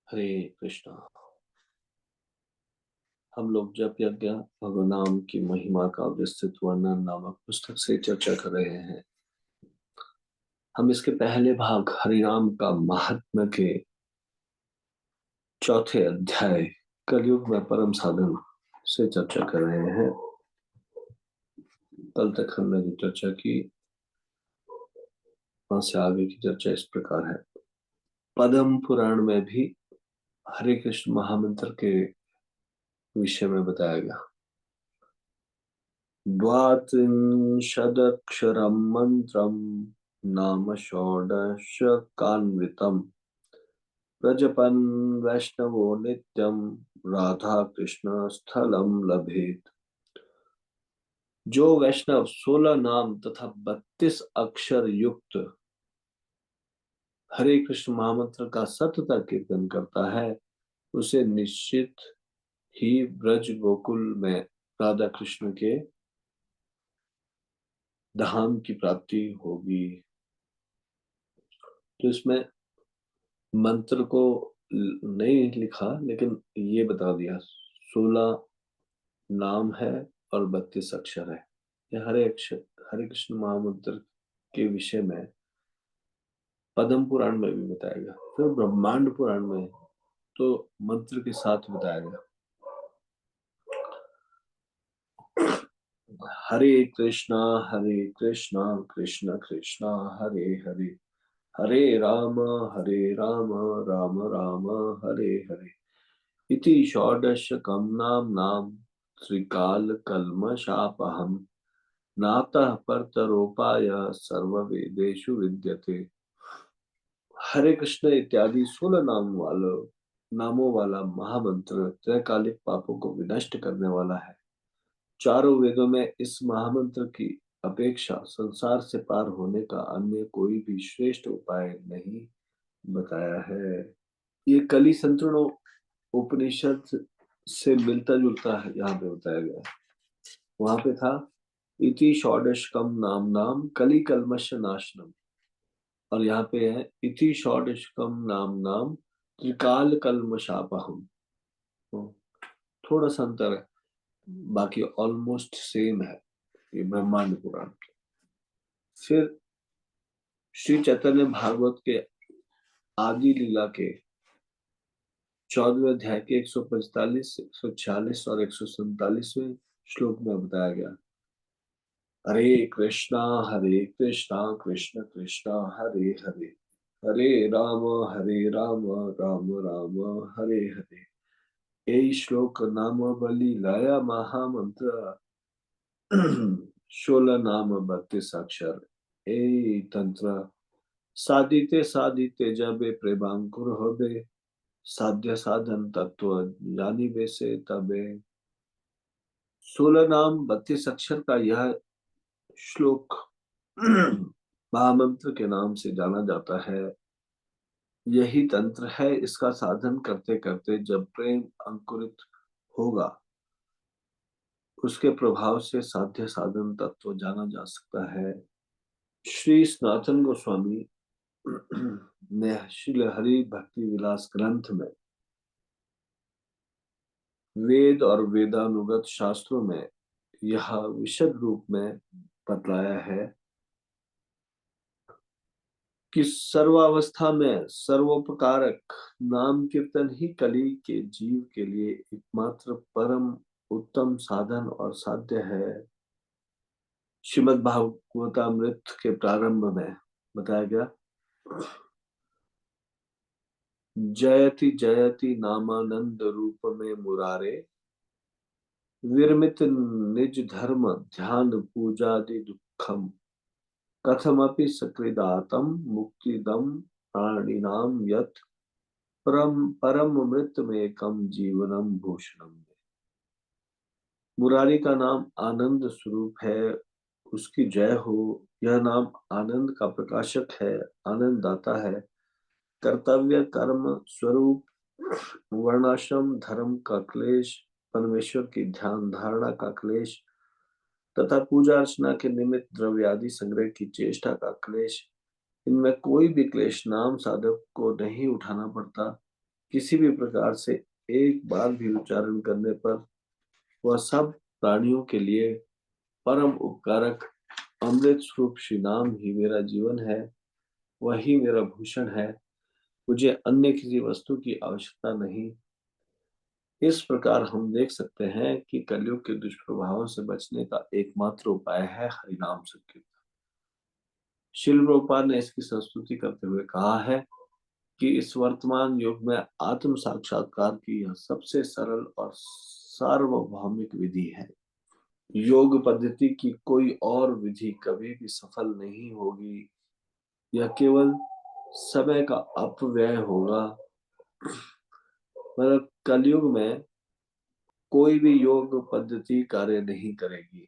हरे कृष्णा। हम लोग जप यज्ञ भगवान की महिमा का विस्तृत वर्णन नामक पुस्तक से चर्चा कर रहे हैं। हम इसके पहले भाग हरिनाम का महात्म्य के चौथे अध्याय कलयुग में परम साधन से चर्चा कर रहे हैं। कल तक हमने जो चर्चा की वहां से आगे की चर्चा इस प्रकार है। पद्म पुराण में भी हरे कृष्ण महामंत्र के विषय में बताया गया। द्वात्रिंशदक्षरं मंत्रं नाम षोडशकान्वितम् प्रजपन् वैष्णवो नित्यं राधा कृष्ण स्थलं लभेत। जो वैष्णव 16 नाम तथा 32 अक्षर युक्त हरे कृष्ण महामंत्र का सतत कीर्तन करता है उसे निश्चित ही ब्रज गोकुल में राधा कृष्ण के धाम की प्राप्ति होगी। तो इसमें मंत्र को नहीं लिखा लेकिन ये बता दिया 16 नाम है और 32 अक्षर है। ये हरे कृष्ण महामंत्र के विषय में पद्म पुराण में भी बताया गया। फिर ब्रह्मांड पुराण में तो मंत्र के साथ बताया गया। हरे कृष्णा कृष्ण कृष्णा हरे हरे हरे राम राम राम हरे हरे इति षोडशकं नाम त्रिकाल कल्मषापहम् नातः परतरोपाय सर्ववेदेषु विद्यते। हरे कृष्ण इत्यादि 16 नामों वाला महामंत्र त्रैकालिक पापों को विनष्ट करने वाला है। चारों वेदों में इस महामंत्र की अपेक्षा संसार से पार होने का अन्य कोई भी श्रेष्ठ उपाय नहीं बताया है। ये कली संतुणों उपनिषद से मिलता जुलता है। यहाँ पे बताया गया वहां पे था इति षोडशकम नाम कली कल्मष नाशनम और यहाँ पे है इति षोडशकम नाम त्रिकाल कल्मषापहम। तो थोड़ा सा अंतर है, बाकी ऑलमोस्ट सेम है ये ब्रह्मांड पुराण। फिर श्री चैतन्य भागवत के आदि लीला के 14वें अध्याय के 145, 146 और 147वें श्लोक में बताया गया हरे कृष्णा कृष्ण कृष्णा हरे हरे हरे राम राम राम हरे हरे। यही श्लोक नाम बलि लाया महामंत्र 16 नाम 32 अक्षर ए तंत्र साधिते साधिते जबे प्रेमांकुर होबे साध्य साधन तत्व जानी वैसे तबे। 16 नाम 32 अक्षर का यह श्लोक महामंत्र के नाम से जाना जाता है। यही तंत्र है। इसका साधन करते करते जब प्रेम अंकुरित होगा उसके प्रभाव से साध्य साधन तत्व जाना जा सकता है। श्री सनातन गोस्वामी ने श्री हरि भक्ति विलास ग्रंथ में वेद और वेदानुगत शास्त्रों में यह विशद रूप में बतलाया है कि सर्वावस्था में सर्वोपकारक नाम कीर्तन ही कली के जीव के लिए एकमात्र परम उत्तम साधन और साध्य है। श्रीमद् भागवतामृत के प्रारंभ में बताया गया जयति जयति नामानंद रूप में मुरारे विरमित निज धर्म ध्यान पूजादि दुखम कथमपि सकृदातम मुक्तिदम प्राणिनाम यत् परम परम मृत में कम जीवनम भूषणम। मुरारी का नाम आनंद स्वरूप है, उसकी जय हो। यह नाम आनंद का प्रकाशक है, आनंद दाता है। कर्तव्य कर्म स्वरूप वर्णाश्रम धर्म का क्लेश, परमेश्वर की ध्यान धारणा का क्लेश तथा पूजा अर्चना के निमित्त द्रव्य आदि संग्रह की चेष्टा का क्लेश, इनमें कोई भी क्लेश नाम साधक को नहीं उठाना पड़ता। किसी भी प्रकार से एक बार भी उच्चारण करने पर वह सब प्राणियों के लिए परम उपकारक अमृत स्वरूप श्री नाम ही मेरा जीवन है, वही मेरा भूषण है। मुझे अन्य किसी वस्तु की आवश्यकता नहीं। इस प्रकार हम देख सकते हैं कि कलयुग के दुष्प्रभावों से बचने का एकमात्र उपाय है हरिनाम संकीर्तन। श्रील प्रभुपाद ने इसकी संस्तुति करते हुए कहा है कि इस वर्तमान युग में आत्म साक्षात्कार की यह सबसे सरल और सार्वभौमिक विधि है। योग पद्धति की कोई और विधि कभी भी सफल नहीं होगी। यह केवल समय का अपव्यय होगा। मतलब कलयुग में कोई भी योग पद्धति कार्य नहीं करेगी।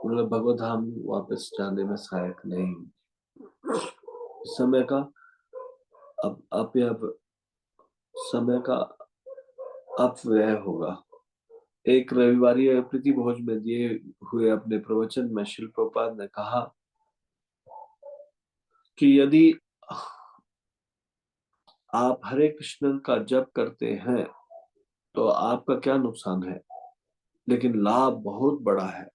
मतलब भगवत धाम वापस जाने में सहायक नहीं होगी। समय का अब समय का अपव्यय होगा। एक रविवारी प्रीति भोज में दिए हुए अपने प्रवचन में श्रील प्रभुपाद ने कहा कि यदि आप हरे कृष्ण का जप करते हैं तो आपका क्या नुकसान है, लेकिन लाभ बहुत बड़ा है।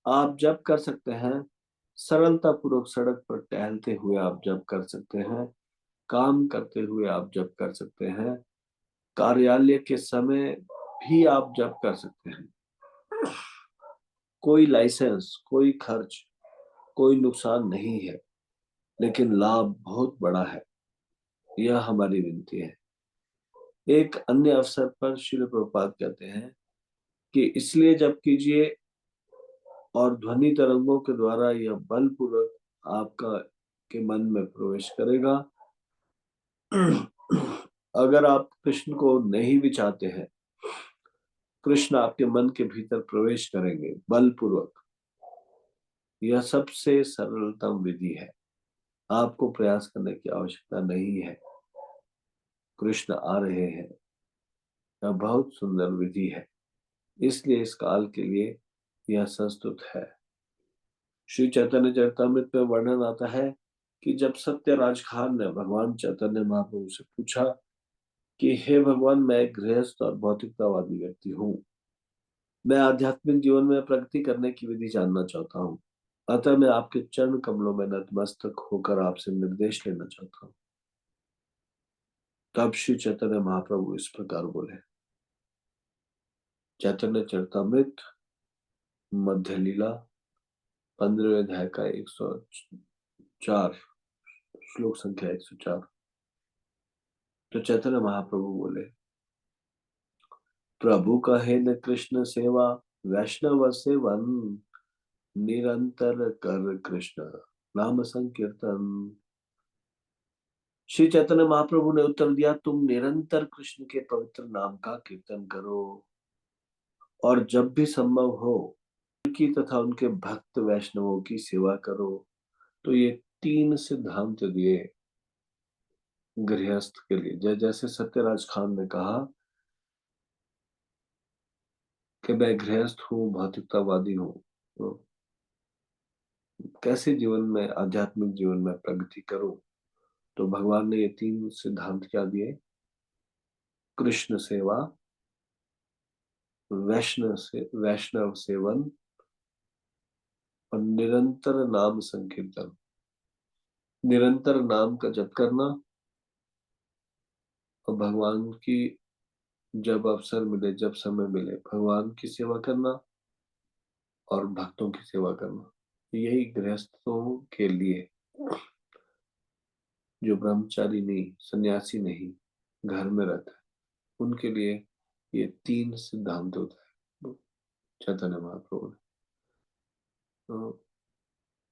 आप जप कर सकते हैं, सरलता पूर्वक सड़क पर टहलते हुए आप जप कर सकते हैं, काम करते हुए आप जप कर सकते हैं, कार्यालय के समय भी आप जप कर सकते हैं। कोई लाइसेंस, कोई खर्च, कोई नुकसान नहीं है, लेकिन लाभ बहुत बड़ा है। यह हमारी विनती है। एक अन्य अवसर पर श्रील प्रभुपाद कहते हैं कि इसलिए जप कीजिए और ध्वनि तरंगों के द्वारा यह बलपूर्वक आपका के मन में प्रवेश करेगा। अगर आप कृष्ण को नहीं भी चाहते हैं, कृष्ण आपके मन के भीतर प्रवेश करेंगे बलपूर्वक। यह सबसे सरलतम विधि है। आपको प्रयास करने की आवश्यकता नहीं है। कृष्ण आ रहे हैं। यह बहुत सुंदर विधि है, इसलिए इस काल के लिए यह संस्तुत है। श्री चैतन्य चरितमृत में वर्णन आता है कि जब सत्यराज खान ने भगवान चैतन्य महाप्रभु से पूछा कि हे भगवान, मैं एक गृहस्थ और भौतिकतावादी व्यक्ति हूँ। मैं आध्यात्मिक जीवन में प्रगति करने की विधि जानना चाहता हूँ। अतः मैं आपके चरण कमलों में नतमस्तक होकर आपसे निर्देश लेना चाहता हूँ। तब श्री चैतन्य महाप्रभु इस प्रकार बोले। चैतन्य चरितमृत मध्य लीला 15वें अध्याय का 104 श्लोक संख्या 104। तो चैतन्य महाप्रभु बोले, प्रभु कहे न कृष्ण सेवा वैष्णव सेवन, निरंतर कर कृष्ण नाम संकीर्तन। श्री चैतन्य महाप्रभु ने उत्तर दिया, तुम निरंतर कृष्ण के पवित्र नाम का कीर्तन करो और जब भी संभव हो की तथा उनके भक्त वैष्णवों की सेवा करो। तो ये 3 सिद्धांत दिए गृहस्थ के लिए। जैसे सत्यराज खान ने कहा कि मैं गृहस्थ हूँ, भौतिकतावादी हूँ, तो कैसे जीवन में, आध्यात्मिक जीवन में प्रगति करूं। तो भगवान ने ये 3 सिद्धांत क्या दिए? कृष्ण सेवा, वैष्णव सेवन और निरंतर नाम संकीर्तन। निरंतर नाम का जप करना और भगवान की जब अवसर मिले, जब समय मिले, भगवान की सेवा करना और भक्तों की सेवा करना। यही गृहस्थों के लिए, जो ब्रह्मचारी नहीं, सन्यासी नहीं, घर में रहता है, उनके लिए ये 3 सिद्धांत होता है चैतन्य महाप्रभु ने।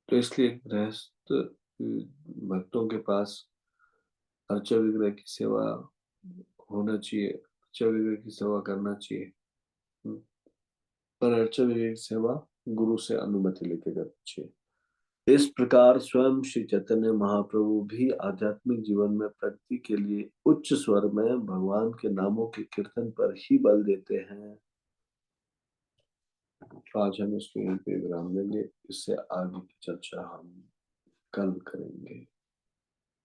तो इसलिए गृहस्थ भक्तों के पास अर्चा विग्रह की सेवा होना चाहिए, अर्चा विग्रह की सेवा करना चाहिए। पर अर्चा विग्रह की सेवा गुरु से अनुमति लेके करनी चाहिए। इस प्रकार स्वयं श्री चैतन्य महाप्रभु भी आध्यात्मिक जीवन में प्रगति के लिए उच्च स्वर में भगवान के नामों के कीर्तन पर ही बल देते हैं। आज हम इसको यहीं पे विराम देंगे। इससे आगे की चर्चा हम कल करेंगे।